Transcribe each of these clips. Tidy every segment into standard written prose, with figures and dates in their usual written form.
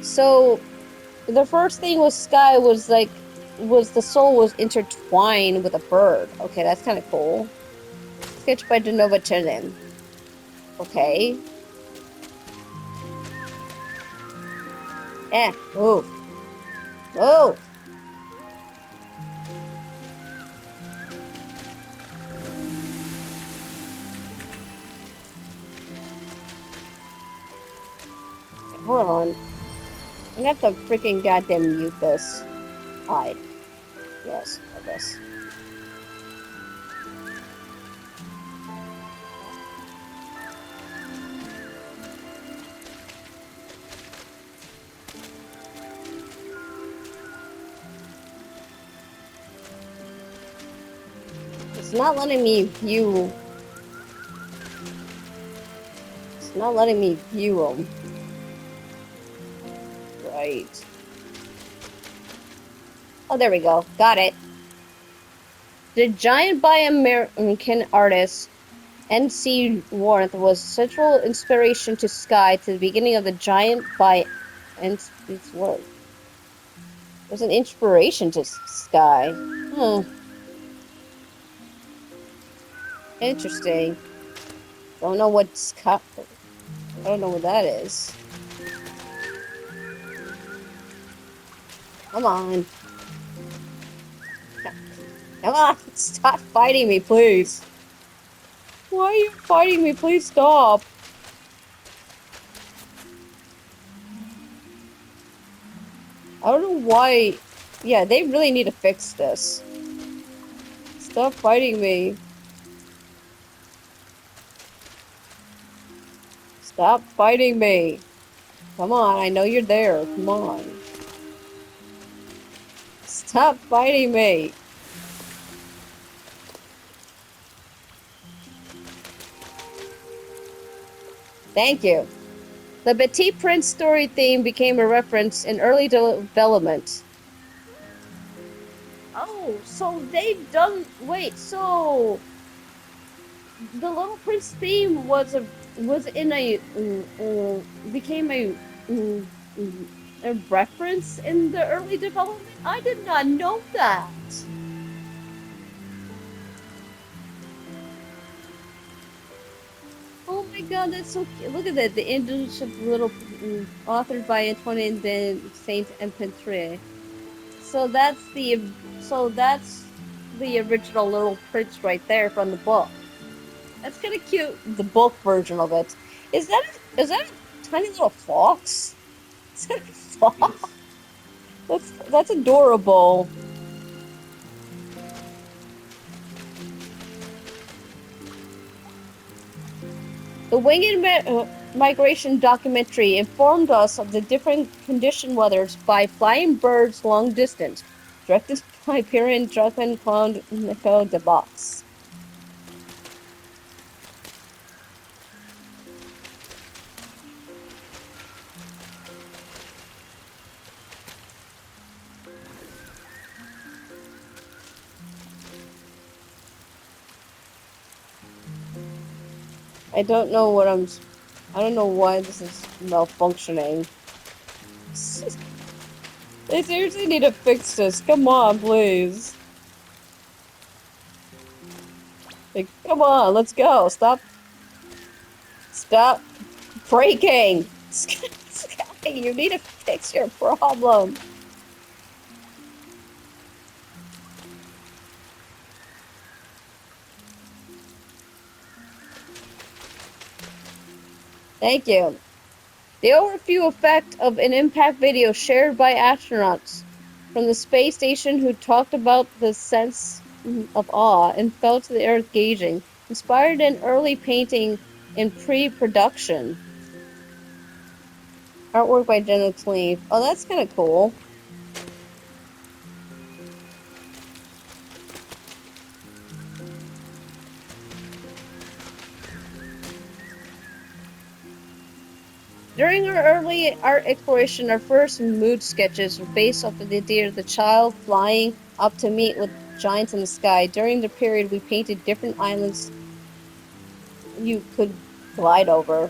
So the first thing was Sky was like was the soul was intertwined with a bird. Okay, that's kind of cool. Sketched by Denova Chenin. Okay. Move. Move. Hold on. I'm gonna have to freaking goddamn mute this. Hide. Yes, I guess. It's not letting me view. It's not letting me view them. Right. Oh, there we go. Got it. The giant by American artist N.C. Warth was central inspiration to Sky to the beginning of the giant by N.C. Warth. Was an inspiration to Sky. Hmm. Interesting. Don't know what Sky. I don't know what that is. Come on. Come on. Stop fighting me, please. Why are you fighting me? Please stop. I don't know why. Yeah, they really need to fix this. Stop fighting me. Stop fighting me. Come on, I know you're there. Come on. Stop fighting me. Thank you. The Petit Prince story theme became a reference in early development. Oh, so they've done. Wait, so the Little Prince theme was in a became a reference in the early development. I did not know that. Oh my god, that's so cute. Look at that. The English of Little authored by Antoine de Saint-Exupéry. So that's the original Little Prince right there from the book. That's kind of cute. The book version of it. Is that a tiny little fox? Is that a fox? That's adorable. The Winged Migration documentary informed us of the different condition weathers by flying birds long distance, directed by Piran Druckmann Clown Nico de Box. I don't know what I don't know why this is malfunctioning. They seriously need to fix this. Come on, please. Like, come on, let's go. Stop breaking. Sky, you need to fix your problem. Thank you. The overview effect of an impact video shared by astronauts from the space station who talked about the sense of awe and fell to the earth gazing, inspired an early painting in pre-production. Artwork by Jenna Cleve. Oh, that's kind of cool. During our early art exploration, our first mood sketches were based off of the idea of the child flying up to meet with giants in the sky. During the period, we painted different islands you could glide over.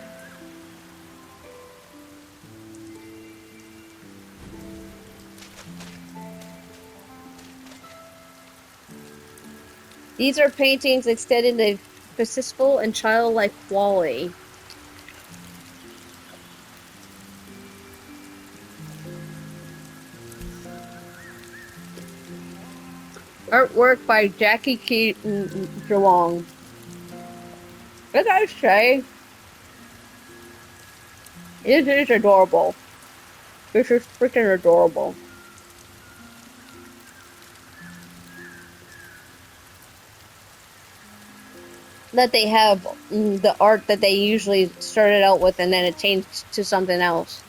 These are paintings extending the peaceful and childlike quality. Artwork by Jackie Keaton Geelong. What did I say? It is adorable. This is freaking adorable. That they have the art that they usually started out with and then it changed to something else.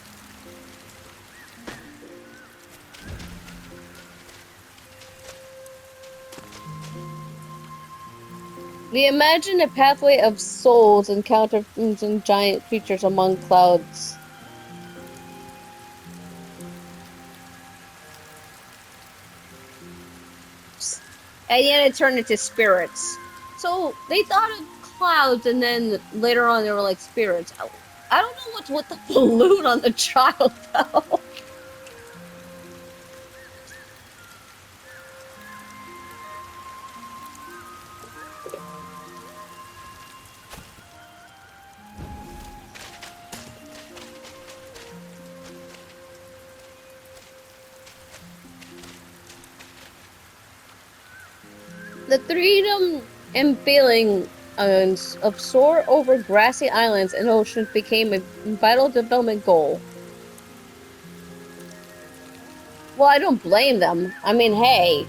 We imagine a pathway of souls encountering giant creatures among clouds. And yet it turned into spirits. So they thought of clouds and then later on they were like spirits. I don't know what's with the balloon on the child though. The freedom and feeling of soar over grassy islands and oceans became a vital development goal. Well, I don't blame them. I mean, hey,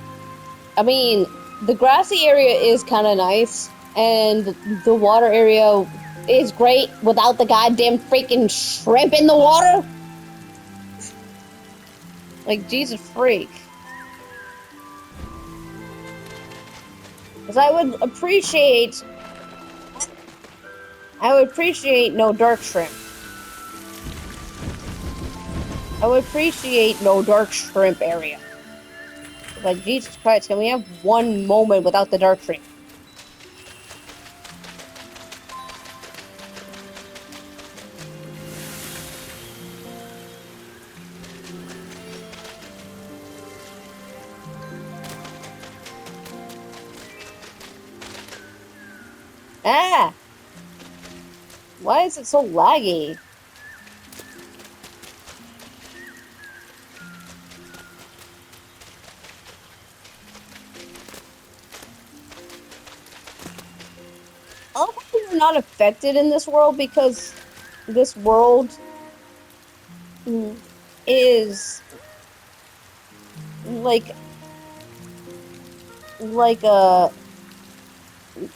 the grassy area is kind of nice, and the water area is great without the goddamn freaking shrimp in the water. Like, Jesus freak. Because I would appreciate no dark shrimp. I would appreciate no dark shrimp area. Like, Jesus Christ, can we have one moment without the dark shrimp? Ah! Why is it so laggy? I love how you're not affected in this world because this world is like a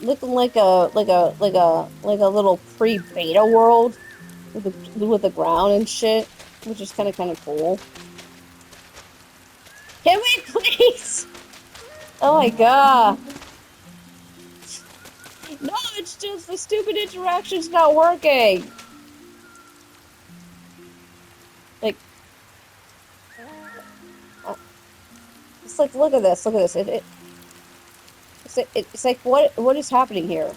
looking like a little pre-beta world with the ground and shit, which is kind of cool. Can we please? Oh my god. No, it's just the stupid interaction's not working. Like, it's like, look at this, look at this. It's like, what is happening here?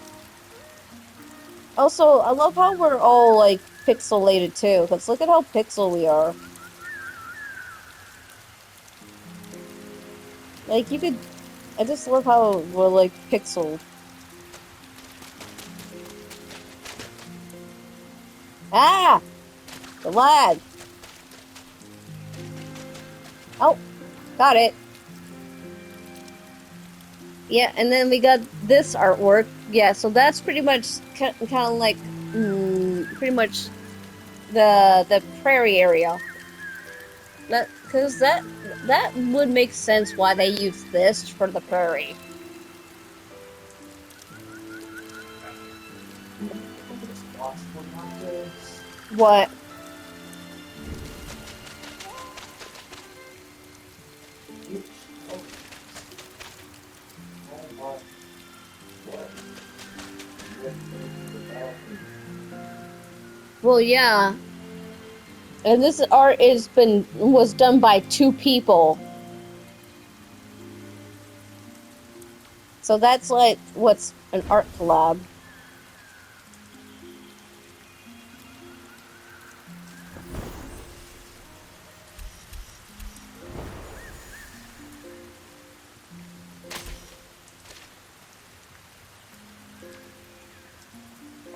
Also, I love how we're all like pixelated too. Because look at how pixel we are. Like, you could. I just love how we're like pixeled. Ah! The lag! Oh! Got it. Yeah, and then we got this artwork. Yeah, so that's pretty much kind of like pretty much the prairie area. Because that would make sense why they use this for the prairie. What? Well, yeah. And this art was done by 2 people. So that's like what's an art collab.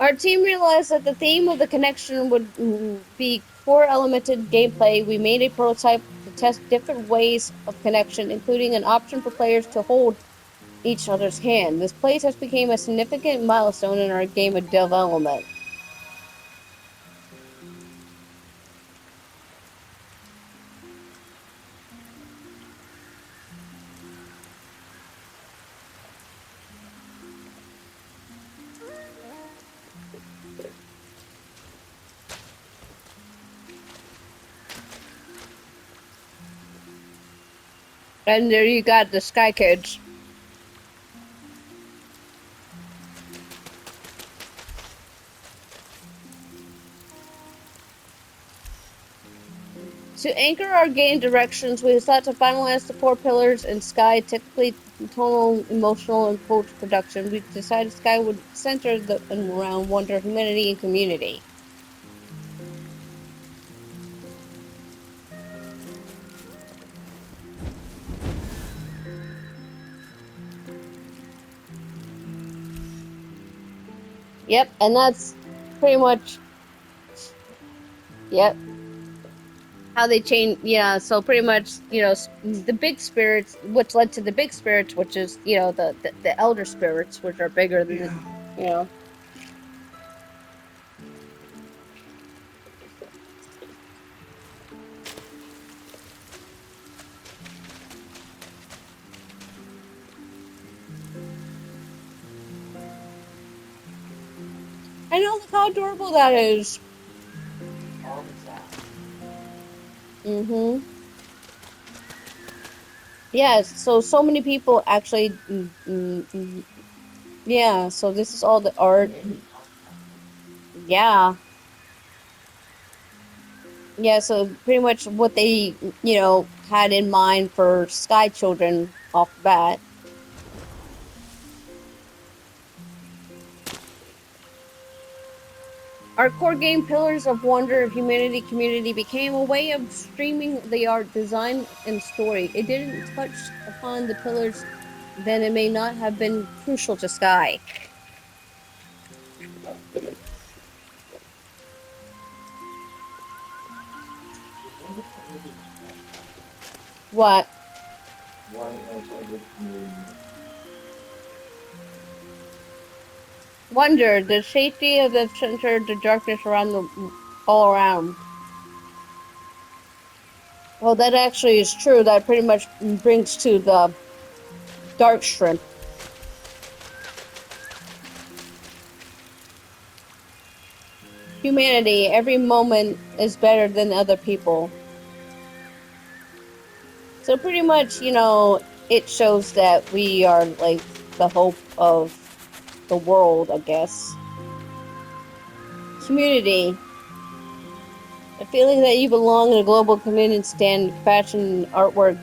Our team realized that the theme of the connection would be core elemented gameplay. We made a prototype to test different ways of connection, including an option for players to hold each other's hand. This playtest became a significant milestone in our game of development. And there you got the Sky Kids. To anchor our game directions, we decided to finalize the core pillars in Sky, typically tonal, emotional, and post-production. We decided Sky would center around wonder, humanity, and community. Yep, and that's pretty much, yep, how they change. Yeah, so pretty much, the big spirits, which led to the big spirits, which is, the elder spirits, which are bigger than, you know. I know, look how adorable that is. Mm-hmm. Yes, so many people actually, yeah, so this is all the art. Yeah. Yeah, so pretty much what they, had in mind for Sky Children off the bat. Our core game pillars of wonder, humanity, community became a way of streaming the art, design, and story. It didn't touch upon the pillars, then it may not have been crucial to Sky. What? Wonder, the safety of the center, the darkness around all around. Well, that actually is true. That pretty much brings to the dark shrimp. Humanity, every moment is better than other people. So pretty much, it shows that we are like the hope of the world, I guess. Community. A feeling that you belong in a global community stand, fashion, artwork.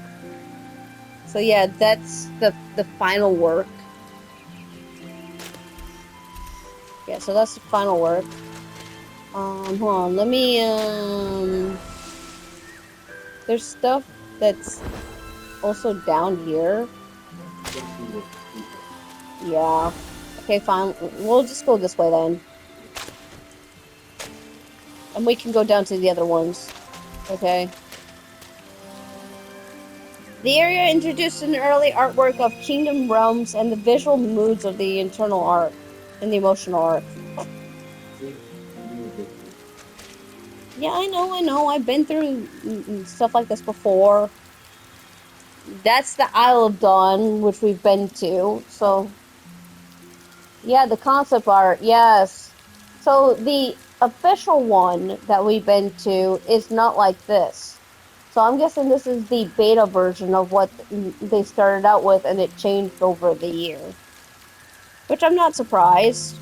So yeah, that's the final work. Yeah, so that's the final work. Hold on, let me, there's stuff that's also down here. Yeah. Okay, fine. We'll just go this way then. And we can go down to the other ones. Okay. The area introduced an early artwork of Kingdom Realms and the visual moods of the internal art and the emotional art. Yeah, I know. I've been through stuff like this before. That's the Isle of Dawn, which we've been to. So, yeah, the concept art, yes. So the official one that we've been to is not like this. So I'm guessing this is the beta version of what they started out with, and it changed over the year. Which I'm not surprised,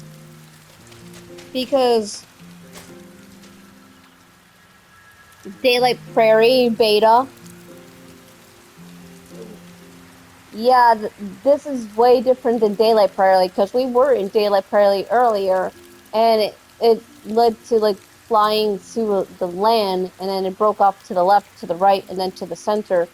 because Daylight Prairie beta, yeah, this is way different than Daylight Prairie, because we were in Daylight Prairie earlier, and it led to like flying to the land, and then it broke off to the left, to the right, and then to the center.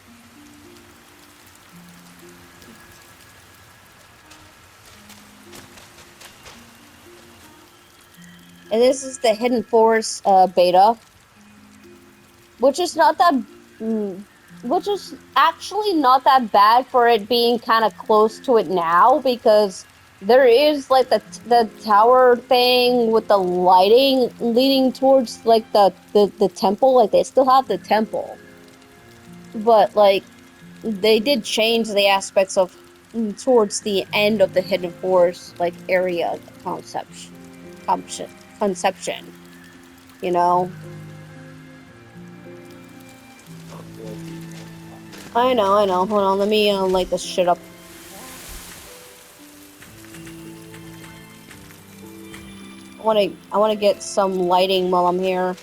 And this is the Hidden Forest beta, which is not that, mm, which is actually not that bad for it being kind of close to it now, because there is like the tower thing with the lighting leading towards like the temple. Like they still have the temple, but like they did change the aspects of towards the end of the Hidden Forest like area conception, you know. I know, I know. Hold on, let me light this shit up. I wanna get some lighting while I'm here.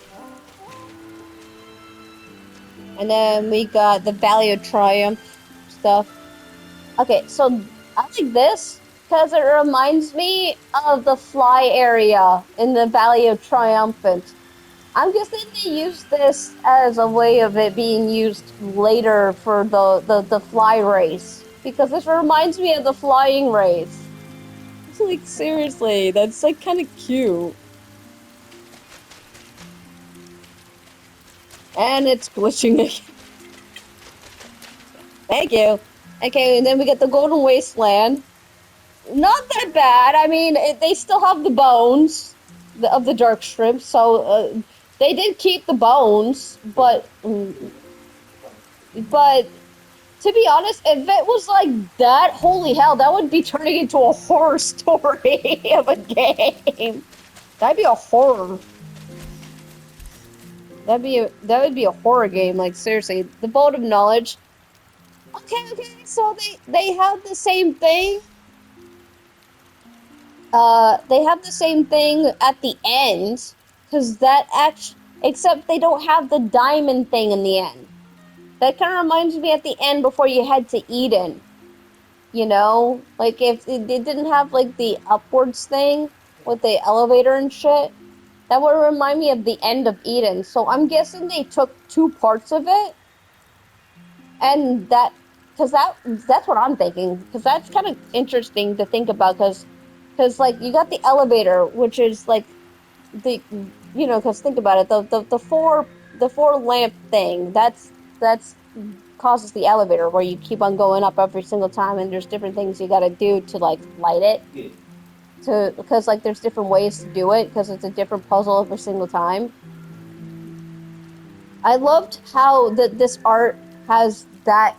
And then we got the Valley of Triumph stuff. Okay, so I like this because it reminds me of the fly area in the Valley of Triumphant. I'm guessing they used this as a way of it being used later for the fly race. Because this reminds me of the flying race. It's like, seriously, that's like kind of cute. And it's glitching again. Thank you. Okay, and then we get the Golden Wasteland. Not that bad. I mean, they still have the bones of the Dark Shrimp, so they did keep the bones, but to be honest, if it was like that, holy hell, that would be turning into a horror story of a game. That'd be a horror. That would be a horror game. Like seriously, the Bolt of Knowledge. Okay. So they have the same thing. They have the same thing at the end, because that actually, except they don't have the diamond thing in the end. That kind of reminds me at the end before you head to Eden. You know, like if it didn't have like the upwards thing with the elevator and shit, that would remind me of the end of Eden. So I'm guessing they took two parts of it, and because that's what I'm thinking. Because that's kind of interesting to think about. Because like you got the elevator, which is like the because think about it, the four lamp thing. That's causes the elevator where you keep on going up every single time, and there's different things you got to do to like light it. Because like there's different ways to do it because it's a different puzzle every single time. I loved how this art has that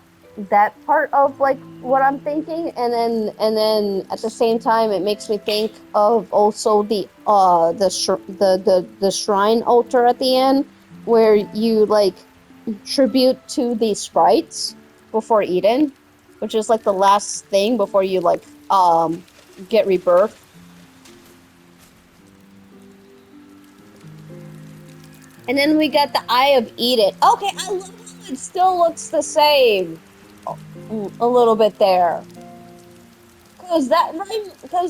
part of like what I'm thinking, and then at the same time it makes me think of also the shrine altar at the end where you like tribute to the sprites before Eden, which is like the last thing before you like get rebirth. And then we got the Eye of Eden. Okay, I love how it still looks the same. A little bit there. Because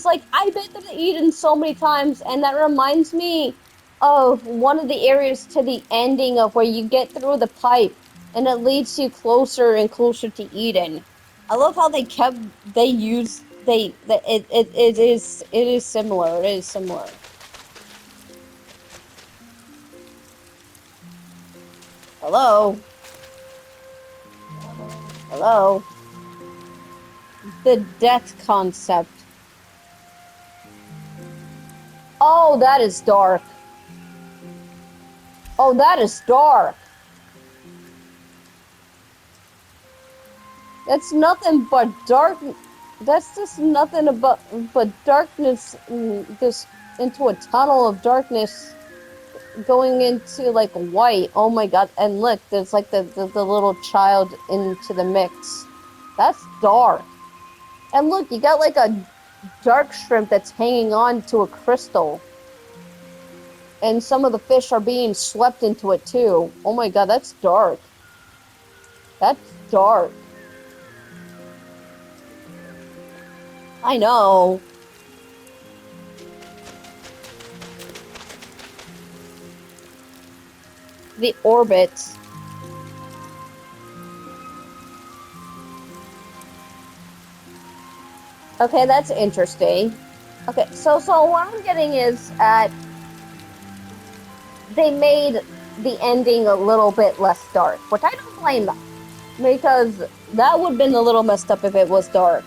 like I've been to the Eden so many times, and that reminds me of one of the areas to the ending of where you get through the pipe, and it leads you closer and closer to Eden. I love how they use it is similar. It is similar. Hello. Hello. The death concept. Oh, that is dark. Oh, that is dark. That's nothing but dark. That's just nothing but darkness. Just into a tunnel of darkness, going into like white. Oh my god! And look, there's like the little child into the mix. That's dark. And look, you got like a dark shrimp that's hanging on to a crystal. And some of the fish are being swept into it too. Oh my god, that's dark. That's dark. I know. The orbits. Okay, that's interesting. Okay, so what I'm getting is at they made the ending a little bit less dark, which I don't blame them, because that would have been a little messed up if it was dark.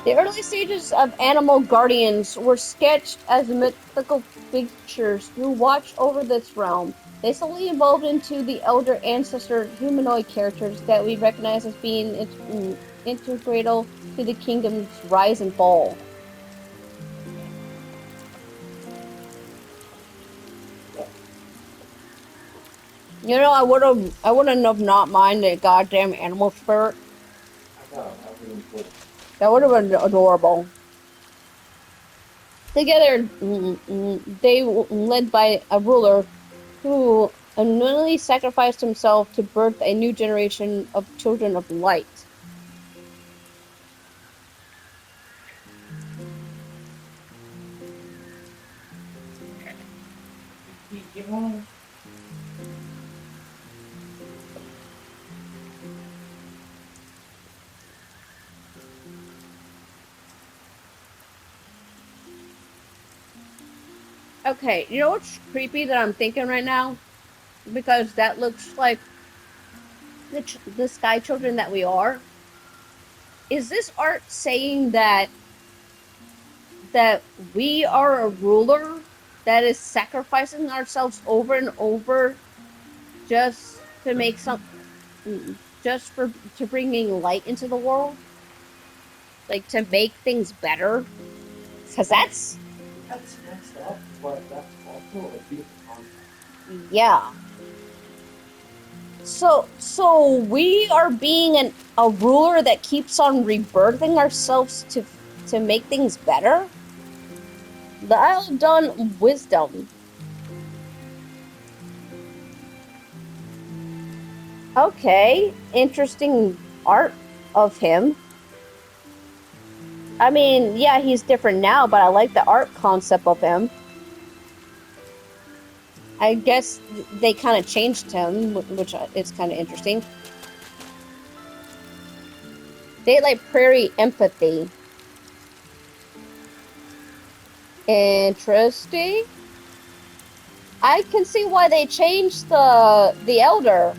The early stages of animal guardians were sketched as mythical figures who watch over this realm. They slowly evolved into the elder ancestor humanoid characters that we recognize as being integral to the kingdom's rise and fall. You know, I wouldn't have not minded goddamn animal spirit. That would have been adorable. Together, they led by a ruler who unknowingly sacrificed himself to birth a new generation of children of light. Okay, you know what's creepy that I'm thinking right now? Because that looks like the sky children that we are. Is this art saying that we are a ruler that is sacrificing ourselves over and over just to make just for to bringing light into the world, like to make things better? Because that's messed up, but that's also a beautiful concept. yeah. So we are being a ruler that keeps on rebirthing ourselves to make things better. The Isle of Dawn wisdom. Okay, interesting art of him. I mean, yeah, he's different now, but I like the art concept of him. I guess they kind of changed him, which is kind of interesting. Daylight Prairie empathy. Interesting. I can see why they changed the elder.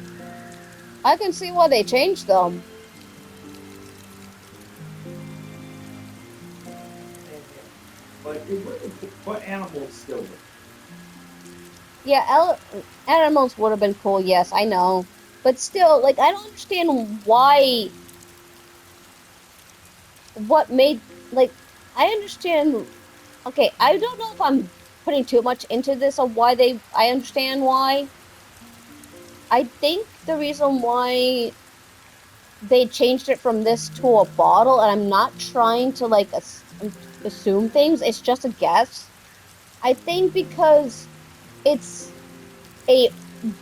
I can see why they changed them. But it wouldn't put animals still. Yeah, animals would have been cool, yes, I know. But still, like, I don't understand why. What made. Like, I understand. Okay, I don't know if I'm putting too much into this of why they. I understand why. I think the reason why they changed it from this to a bottle, and I'm not trying to, like, assume things, it's just a guess. I think because it's a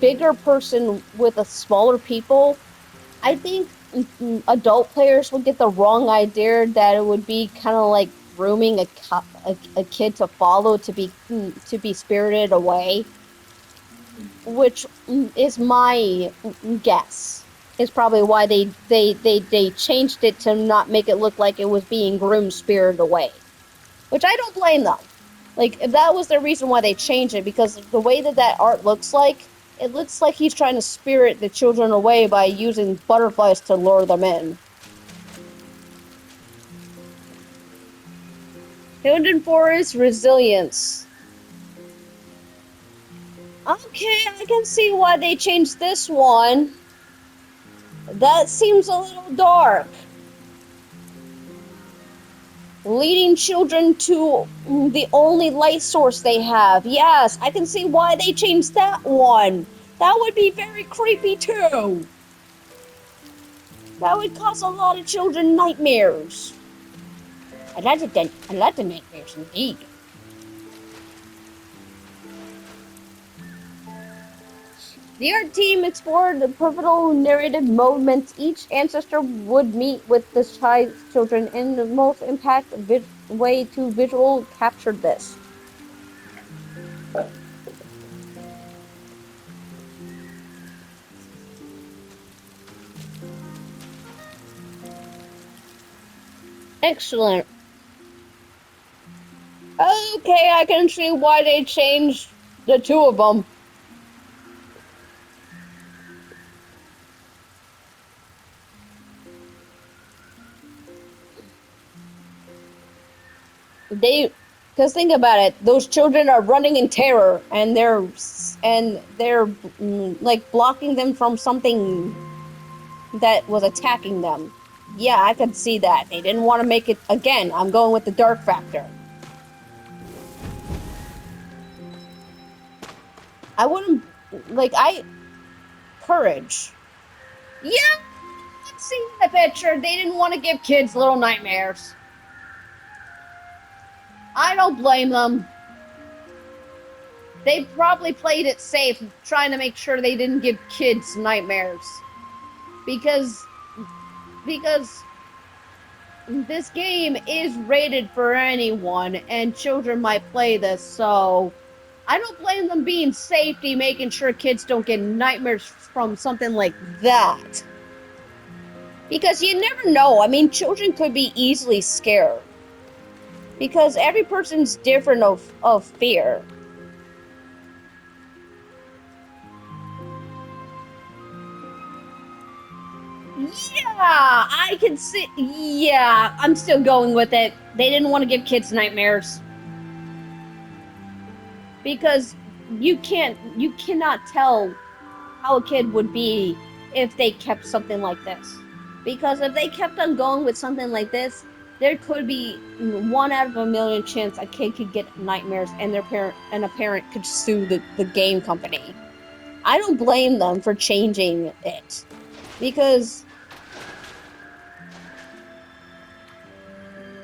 bigger person with a smaller people, I think adult players would get the wrong idea that it would be kind of like grooming a kid to follow to be spirited away, which is my guess. Is probably why they changed it to not make it look like it was being groomed spirited away, which I don't blame them. Like, if that was the reason why they changed it, because the way that art looks like, it looks like he's trying to spirit the children away by using butterflies to lure them in. Hidden Forest resilience. Okay, I can see why they changed this one. That seems a little dark. Leading children to the only light source they have. Yes, I can see why they changed that one. That would be very creepy too. That would cause a lot of children nightmares. A lot of nightmares indeed. The art team explored the pivotal narrative moments each ancestor would meet with the children in the most impact way to visual capture this. Excellent. Okay, I can see why they changed the two of them. Because think about it, those children are running in terror, and they're like blocking them from something that was attacking them. Yeah, I could see that. They didn't want to make it again. I'm going with the dark factor. I wouldn't like I courage. Yeah, I've seen the picture. They didn't want to give kids little nightmares. I don't blame them. They probably played it safe, trying to make sure they didn't give kids nightmares. Because this game is rated for anyone, and children might play this, so I don't blame them being safety, making sure kids don't get nightmares from something like that. Because you never know. I mean, children could be easily scared. Because every person's different of fear. Yeah, I can see. Yeah, I'm still going with it. They didn't want to give kids nightmares. Because you cannot tell how a kid would be if they kept something like this. Because if they kept on going with something like this, there could be 1 out of 1 million chance a kid could get nightmares and a parent could sue the game company. I don't blame them for changing it. Because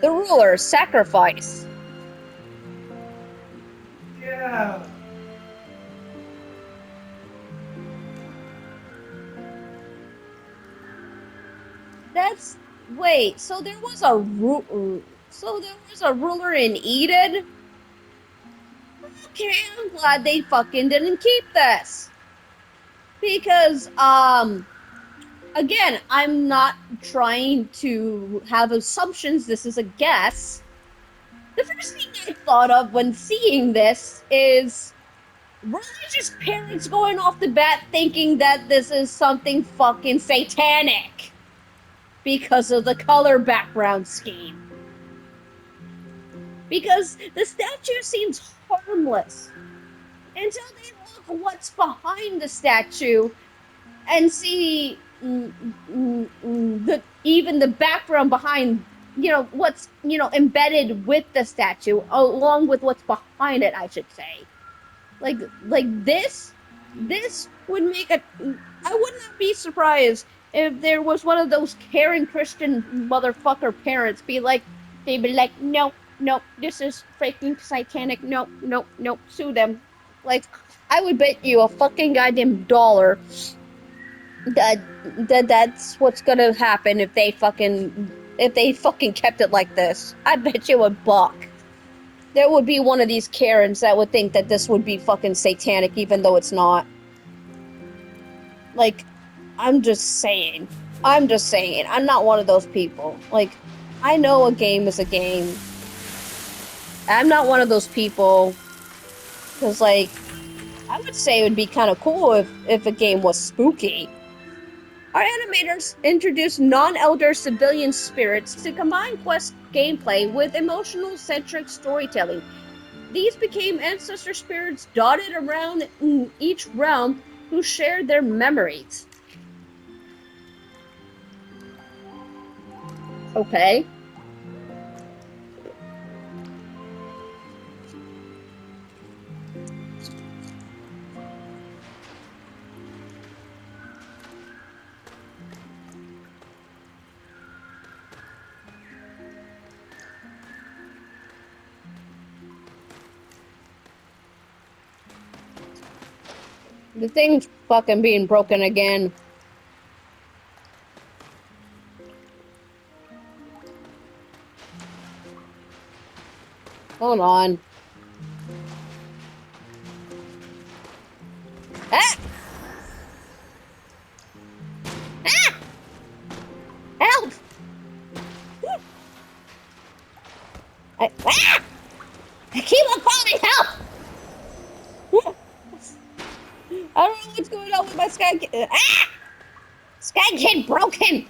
the ruler, sacrifice. Yeah. Wait, so there was a ruler in Eden? Okay, I'm glad they fucking didn't keep this. Because, again, I'm not trying to have assumptions, this is a guess. The first thing I thought of when seeing this is religious parents going off the bat thinking that this is something fucking satanic because of the color background scheme. Because the statue seems harmless until they look what's behind the statue and see even the background behind, what's embedded with the statue, along with what's behind it, I should say. Like this would make a. I would not be surprised if there was one of those Karen Christian motherfucker parents they'd be like, no, this is freaking satanic, no, sue them. Like, I would bet you a fucking goddamn dollar that's what's gonna happen if they fucking kept it like this. I bet you $1. There would be one of these Karens that would think that this would be fucking satanic, even though it's not. Like, I'm just saying. I'm not one of those people. Like, I know a game is a game. I'm not one of those people. Because, like, I would say it would be kind of cool if a game was spooky. Our animators introduced non-elder civilian spirits to combine quest gameplay with emotional-centric storytelling. These became ancestor spirits dotted around in each realm who shared their memories. Okay. The thing's fucking being broken again. Hold on. Ah! Ah! Help! I keep on falling! Help! I don't know what's going on with my Sky Kid. Sky Kid broken!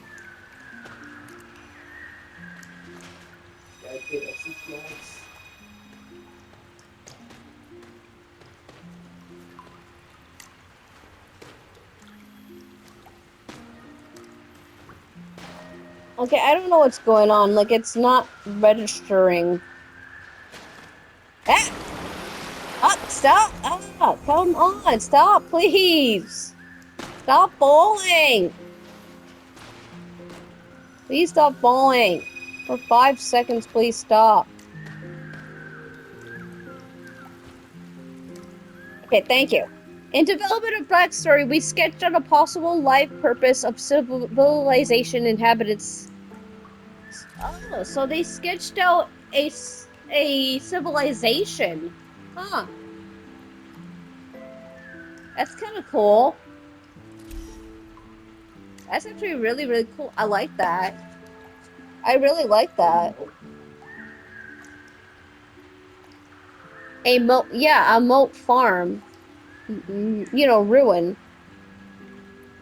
Sky Kid of 6 months. Okay, I don't know what's going on. Like, it's not registering. Ah! Oh, stop! Ah, come on! Stop, please! Stop falling! Please stop falling. For 5 seconds, please stop. Okay, thank you. In development of backstory, we sketched out a possible life purpose of civilization inhabitants. Oh, so they sketched out a civilization. Huh. That's kind of cool. That's actually really, really cool. I like that. I really like that. A moat farm. You know, ruin.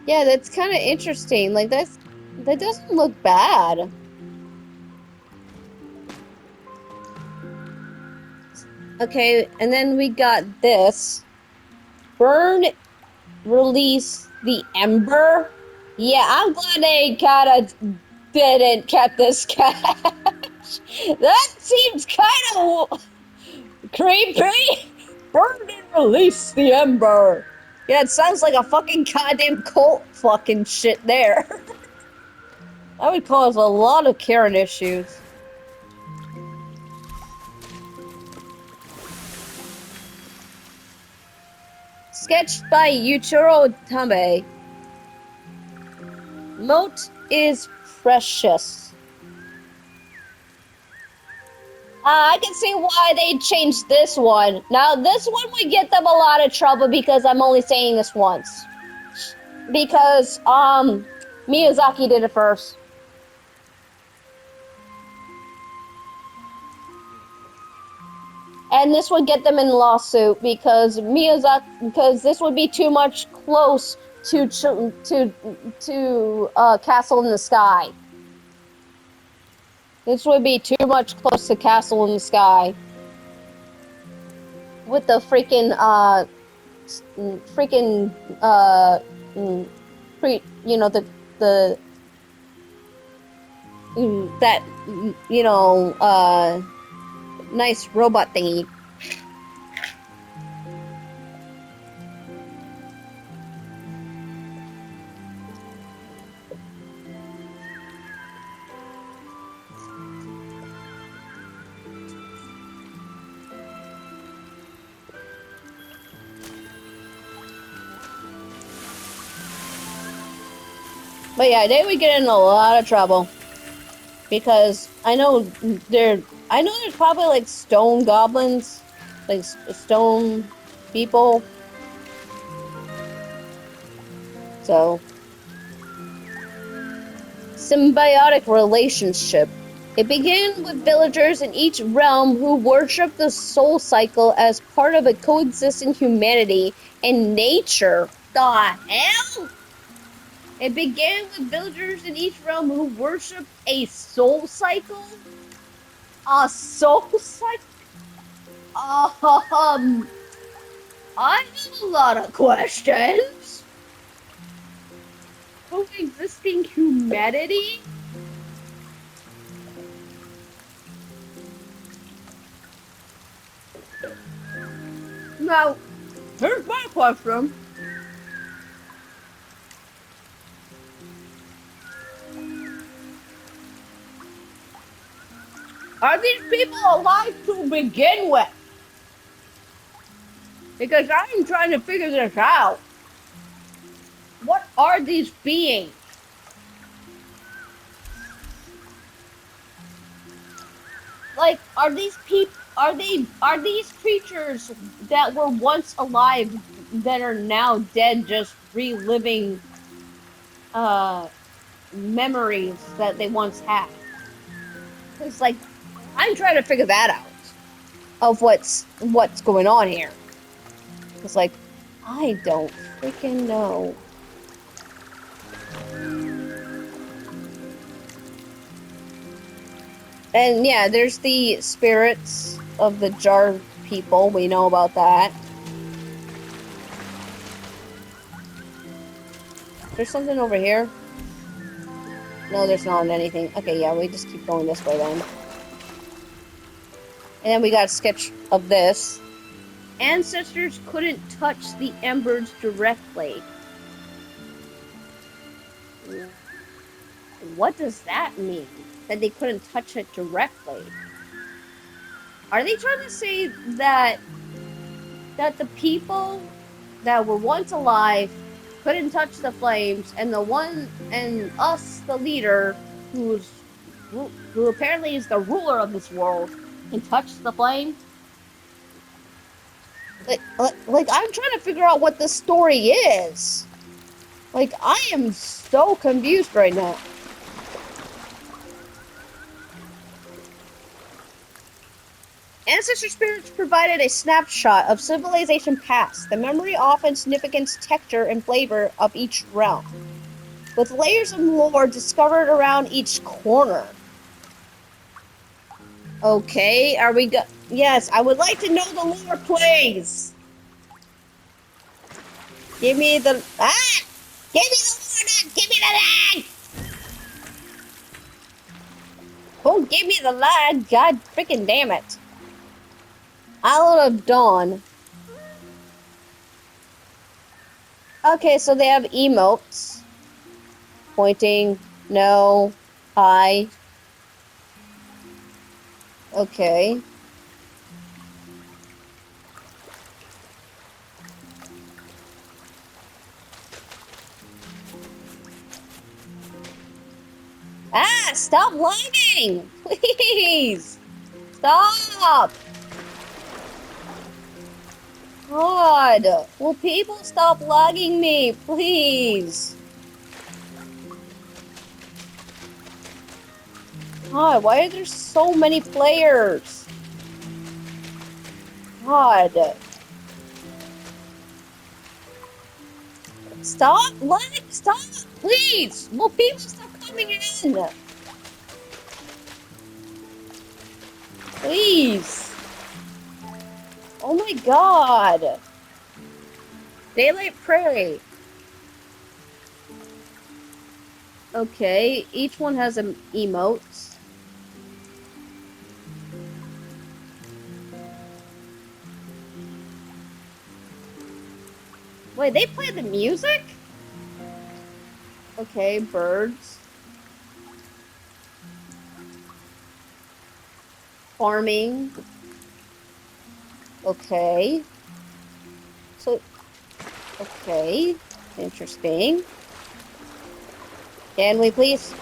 Yeah, that's kind of interesting. Like, that doesn't look bad. Okay, and then we got this. Burn, release the ember. Yeah, I'm glad they kind of didn't kept this cache. That seems kind of creepy. Burn and release the ember. Yeah, it sounds like a fucking goddamn cult fucking shit there. That would cause a lot of Karen issues. Sketched by Yuichiro Tame. Moat is precious. I can see why they changed this one. Now, this one would get them a lot of trouble because I'm only saying this once. Because, Miyazaki did it first. And this would get them in lawsuit because this would be too much close to Castle in the Sky. This would be too much close to Castle in the Sky. With the freaking, you know, that, you know, nice robot thingy. But yeah, they would get in a lot of trouble. Because I know there's probably like stone goblins, like stone people. So, symbiotic relationship. It began with villagers in each realm who worship the soul cycle as part of a coexisting humanity and nature. The hell? It began with villagers in each realm who worship a soul cycle? A soul cycle? I have a lot of questions. Coexisting humanity? Now, here's my question. Are these people alive to begin with? Because I'm trying to figure this out. What are these beings? Like, are these creatures that were once alive that are now dead just reliving memories that they once had? It's like, I'm trying to figure that out. Of what's going on here. It's like, I don't freaking know. And yeah, there's the spirits of the jar people. We know about that. There's something over here. No, there's not anything. Okay, yeah, we just keep going this way then. And then we got a sketch of this. Ancestors couldn't touch the embers directly. What does that mean? That they couldn't touch it directly? Are they trying to say that the people that were once alive couldn't touch the flames, and us, the leader, who apparently is the ruler of this world, can touch the flame? Like I'm trying to figure out what the story is. Like, I am so confused right now. Ancestor spirits provided a snapshot of civilization past, the memory often significance, texture, and flavor of each realm, with layers of lore discovered around each corner. Okay, are we Yes, I would like to know the lore, please! Give me the... Ah! Give me the lore, give me the lag! Don't give me the lag, god freaking damn it. Island of Dawn. Okay, so they have emotes. Pointing, no, hi. Okay. Ah, stop lagging! Please! Stop! God! Will people stop lagging me, please? God, why are there so many players? God. Stop lag! Stop! Please! Will people stop coming in? Please! Oh my god! Daylight Prairie. Okay, each one has emotes. Wait, they play the music? Okay, birds. Farming. Okay. So, okay. Interesting. Can we please?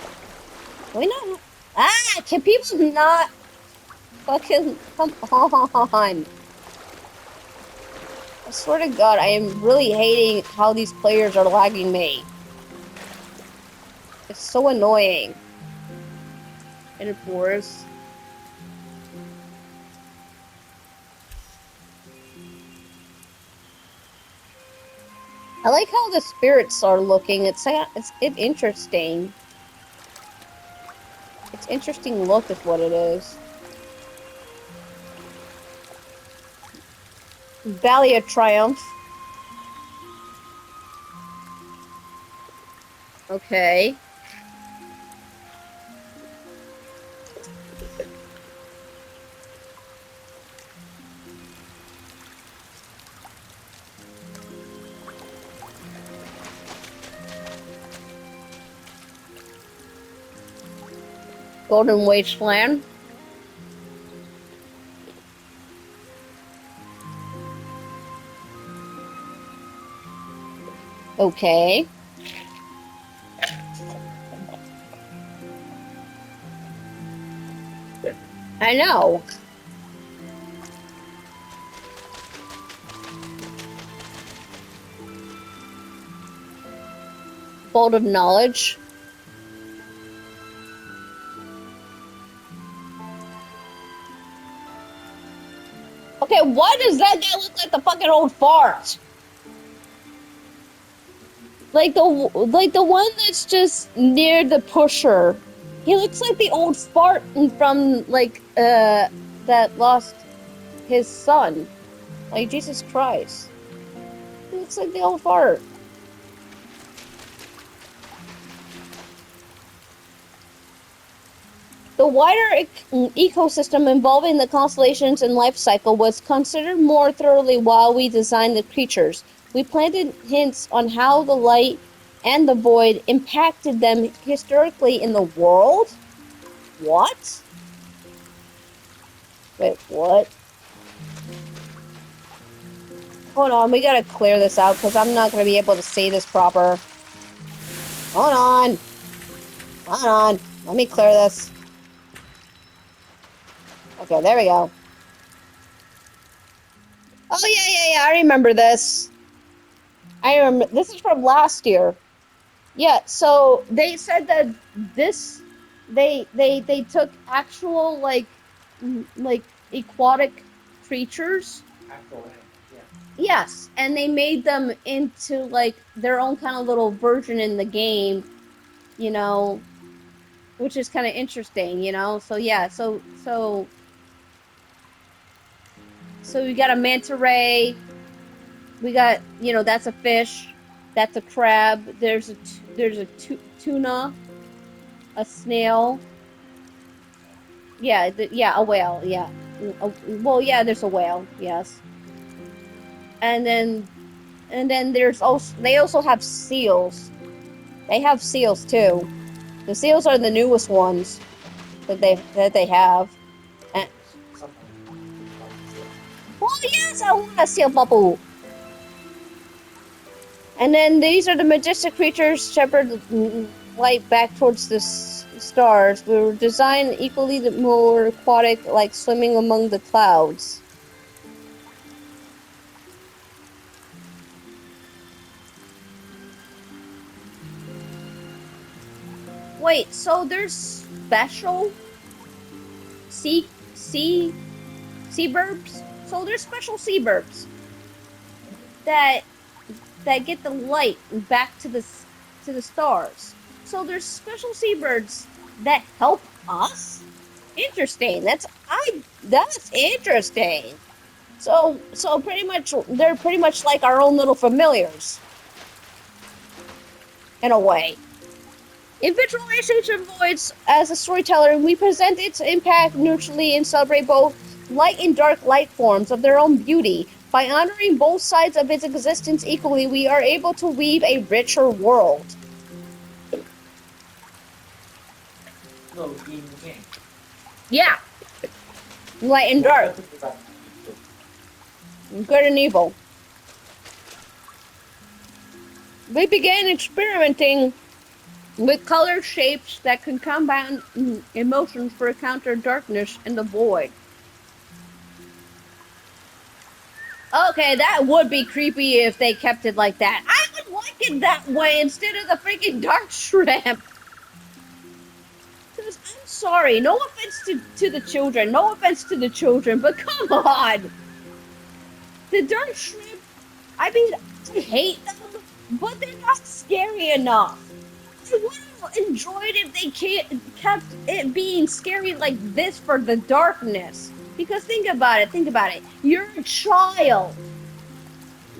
Can we not? Ah! Can people not fucking come on? I swear to God, I am really hating how these players are lagging me. It's so annoying. And of course. I like how the spirits are looking. It's interesting. It's interesting look is what it is. Valley of Triumph. Okay. Golden Wasteland. Okay. I know. Bolt of Knowledge. Okay, why does that guy look like the fucking old fart? Like the one that's just near the pusher. He looks like the old fart from like that lost his son. Like Jesus Christ. He looks like the old fart. The wider ecosystem involving the constellations and life cycle was considered more thoroughly while we designed the creatures. We planted hints on how the light and the void impacted them historically in the world. What? Wait, what? Hold on, we gotta clear this out because I'm not gonna be able to say this proper. Hold on. Hold on. Let me clear this. Okay, there we go. Oh, yeah, I remember this. I remember. This is from last year. Yeah, so they said that this, they took actual, like, aquatic creatures. Actual animals, yeah. Yes, and they made them into, like, their own kind of little version in the game, you know, which is kind of interesting, you know? So, yeah, so we got a manta ray. We got, that's a fish. That's a crab. There's a tuna, a snail. Yeah, yeah, a whale. Yeah. Well, yeah, there's a whale. Yes. And then they also have seals. They have seals too. The seals are the newest ones that they have. And, well, yes, I want a seal bubble. And then these are the majestic creatures shepherd light back towards the stars. We were designed equally more aquatic, like swimming among the clouds. Wait, so there's special seabirds? So there's special seabirds that get the light back to the stars. So there's special seabirds that help us? Interesting. That's interesting. So pretty much they're pretty much like our own little familiars. In a way. In Visualization Voids, as a storyteller, we present its impact neutrally and celebrate both light and dark light forms of their own beauty. By honoring both sides of its existence equally, we are able to weave a richer world. No, in the game. Yeah. Light and dark. Good and evil. We began experimenting with color shapes that can combine emotions for counter darkness and the void. Okay, that would be creepy if they kept it like that. I would like it that way instead of the freaking dark shrimp. Because I'm sorry, no offense to the children, but come on. The dark shrimp, I mean, I hate them, but they're not scary enough. I would have enjoyed if they kept it being scary like this for the darkness. Because think about it. You're a child.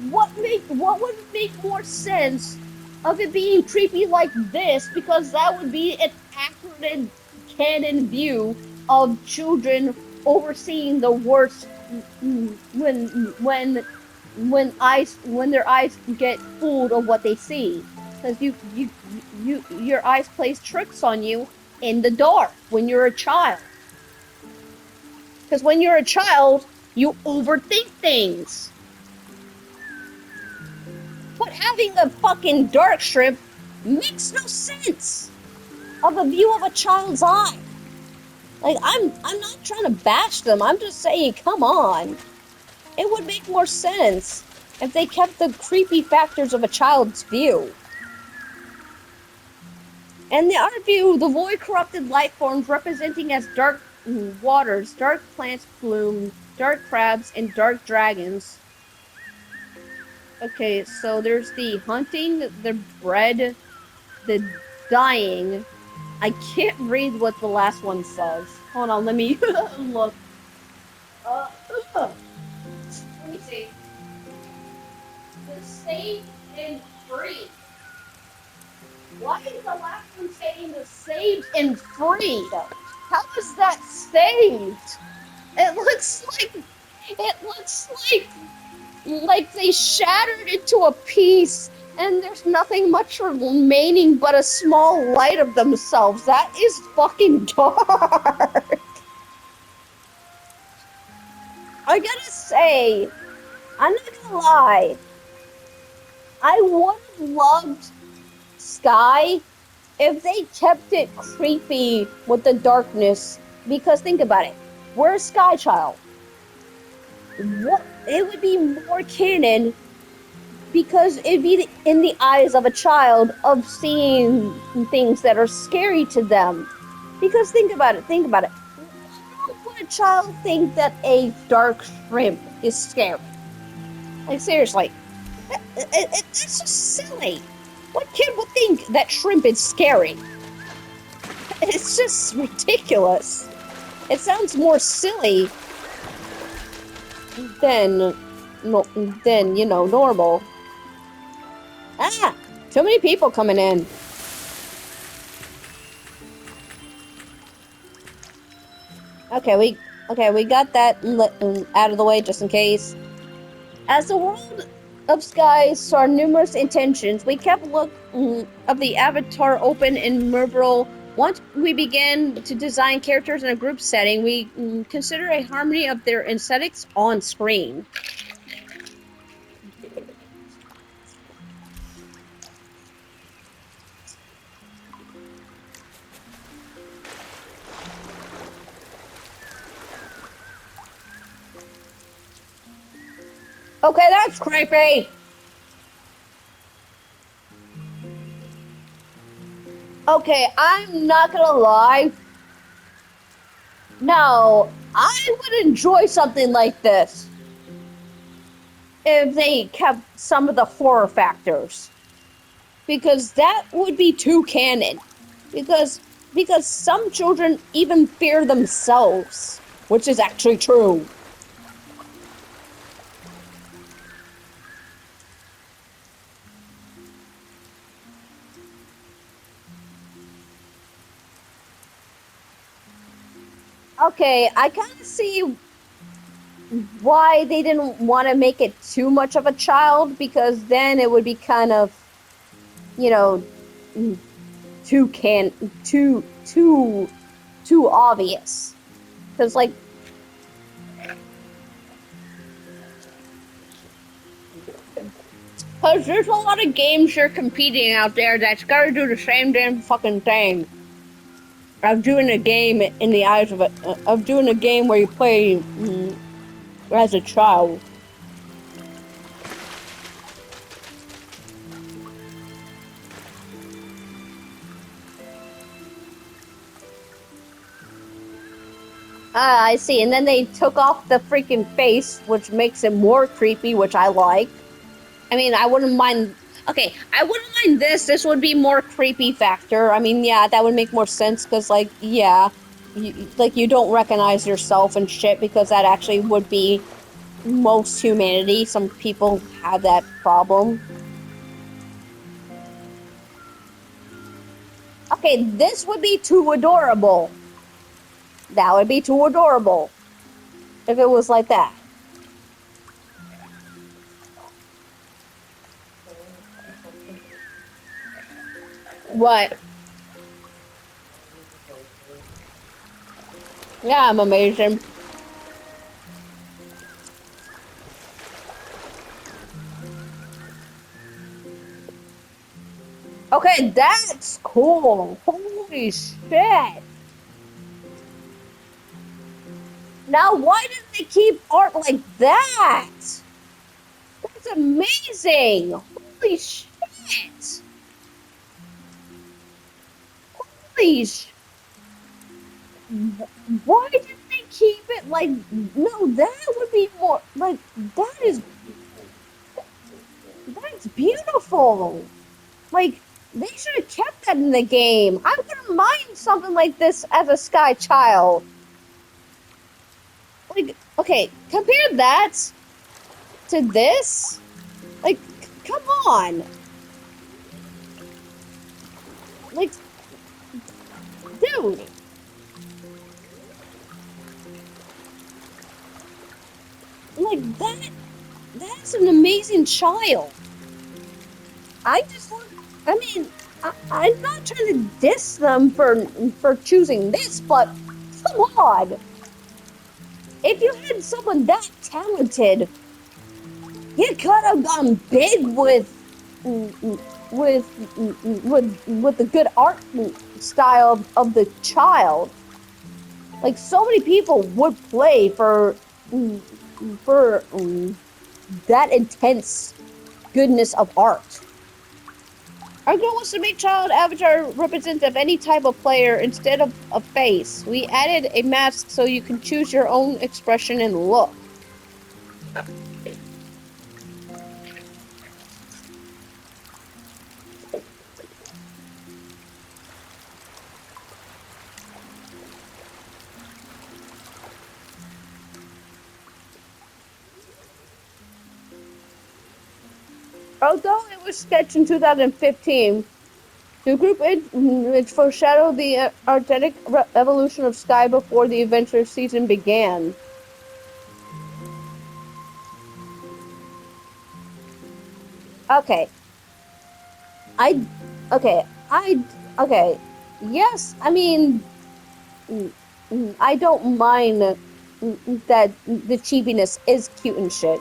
What would make more sense of it being creepy like this? Because that would be an accurate canon view of children overseeing the worst when their eyes get fooled of what they see. Because your eyes plays tricks on you in the dark when you're a child. Because when you're a child, you overthink things. But having a fucking dark shrimp makes no sense of the view of a child's eye. Like, I'm not trying to bash them. I'm just saying, come on. It would make more sense if they kept the creepy factors of a child's view. And the art view, the void corrupted life forms representing as dark waters, dark plants bloom, dark crabs, and dark dragons. Okay, so there's the hunting, the bread, the dying. I can't read what the last one says. Hold on, let me look. Uh, let me see. The saved and free. Why is the last one saying the saved and freed? How is that saved? It looks like they shattered into a piece and there's nothing much remaining but a small light of themselves. That is fucking dark. I gotta say, I'm not gonna lie. I would have loved Sky if they kept it creepy with the darkness. Because think about it. We're a Sky Child. What? It would be more canon because it'd be in the eyes of a child of seeing things that are scary to them. Because think about it, think about it. Why would a child think that a dark shrimp is scary? Like seriously, it's just silly. What kid would think that shrimp is scary? It's just ridiculous. It sounds more silly than no, than normal. Ah, too many people coming in. Okay, we got that out of the way just in case. As the world of skies saw numerous intentions, we kept look of the avatar open and memorable. Once we began to design characters in a group setting, we consider a harmony of their aesthetics on screen. Okay, that's creepy. Okay, I'm not gonna lie. No, I would enjoy something like this if they kept some of the horror factors. Because that would be too canon. Because because some children even fear themselves, which is actually true. Okay, I kind of see why they didn't want to make it too much of a child because then it would be kind of, you know, too too obvious. Because like because there's a lot of games you're competing out there that's gotta do the same damn fucking thing. Of doing a game in the eyes of of doing a game where you play as a child. Ah, I see. And then they took off the freaking face, which makes it more creepy, which I like. I mean, I wouldn't mind. Okay, I wouldn't mind this. This would be more creepy factor. I mean, yeah, that would make more sense because, like, yeah, like you don't recognize yourself and shit because that actually would be most humanity. Some people have that problem. Okay, this would be too adorable. That would be too adorable if it was like that. What? Yeah, I'm amazing. Okay, that's cool. Holy shit. Now, why did they keep art like that? That's amazing. Holy shit. Holy sh- Why did they keep it like, no, that would be more, like, that's beautiful. Like, they should have kept that in the game. I wouldn't mind something like this as a Sky child. Like, okay, compare that to this. Like, come on. Like, dude. Like, that's an amazing child. I just want, I mean, I'm not trying to diss them for choosing this, but come on. If you had someone that talented, you could have gone big with the good art style of the child. Like, so many people would play for that intense goodness of art. Our goal was to make child avatar representative of any type of player instead of a face. We added a mask so you can choose your own expression and look. Although it was sketched in 2015, the group it foreshadowed the artistic evolution of Sky before the adventure season began. Okay. Okay. Okay. Yes, I mean, I don't mind that the cheapiness is cute and shit.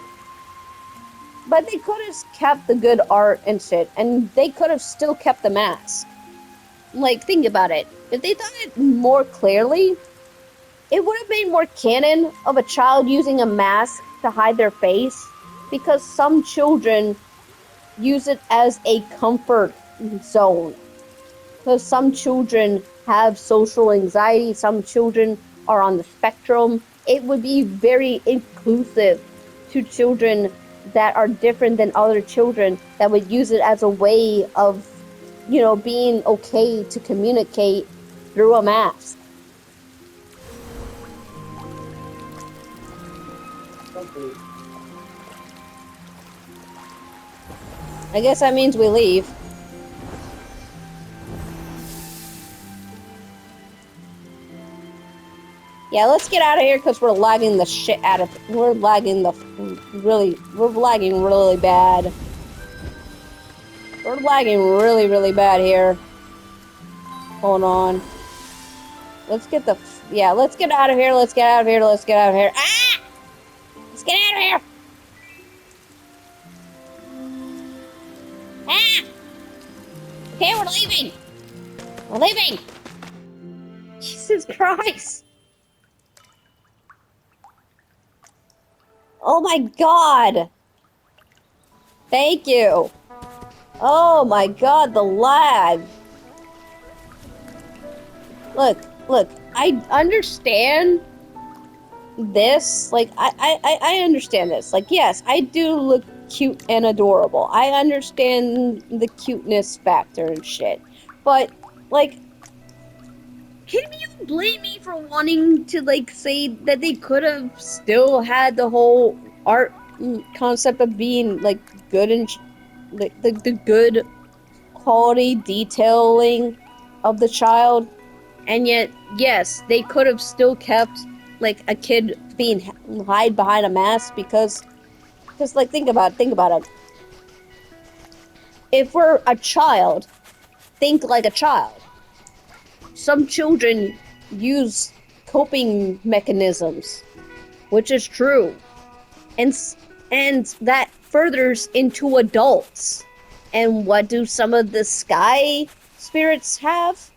But they could have kept the good art and shit, and they could have still kept the mask. Like, think about it. If they done it more clearly, it would have made more canon of a child using a mask to hide their face, because some children use it as a comfort zone. Because some children have social anxiety, some children are on the spectrum. It would be very inclusive to children that are different than other children that would use it as a way of, being okay to communicate through a mask. Okay. I guess that means we leave. Yeah, let's get out of here because we're lagging the shit out of. We're lagging really bad. We're lagging really, really bad here. Hold on. Let's get the. Yeah, let's get out of here. Let's get out of here. Let's get out of here. Ah! Let's get out of here. Ah! Okay, we're leaving. We're leaving. Jesus Christ. Oh my god! Thank you! Oh my god, the lag! Look, I understand this. Like, I understand this. Like, yes, I do look cute and adorable. I understand the cuteness factor and shit. But, like, can you blame me for wanting to, like, say that they could have still had the whole art concept of being, like, good and like the good quality detailing of the child, and yet, yes, they could have still kept, like, a kid being hide behind a mask because, like, think about it. If we're a child, think like a child. Some children use coping mechanisms, which is true, and that furthers into adults. And what do some of the sky spirits have?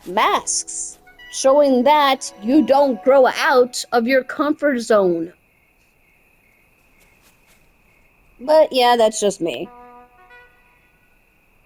Masks, showing that you don't grow out of your comfort zone. But yeah, that's just me.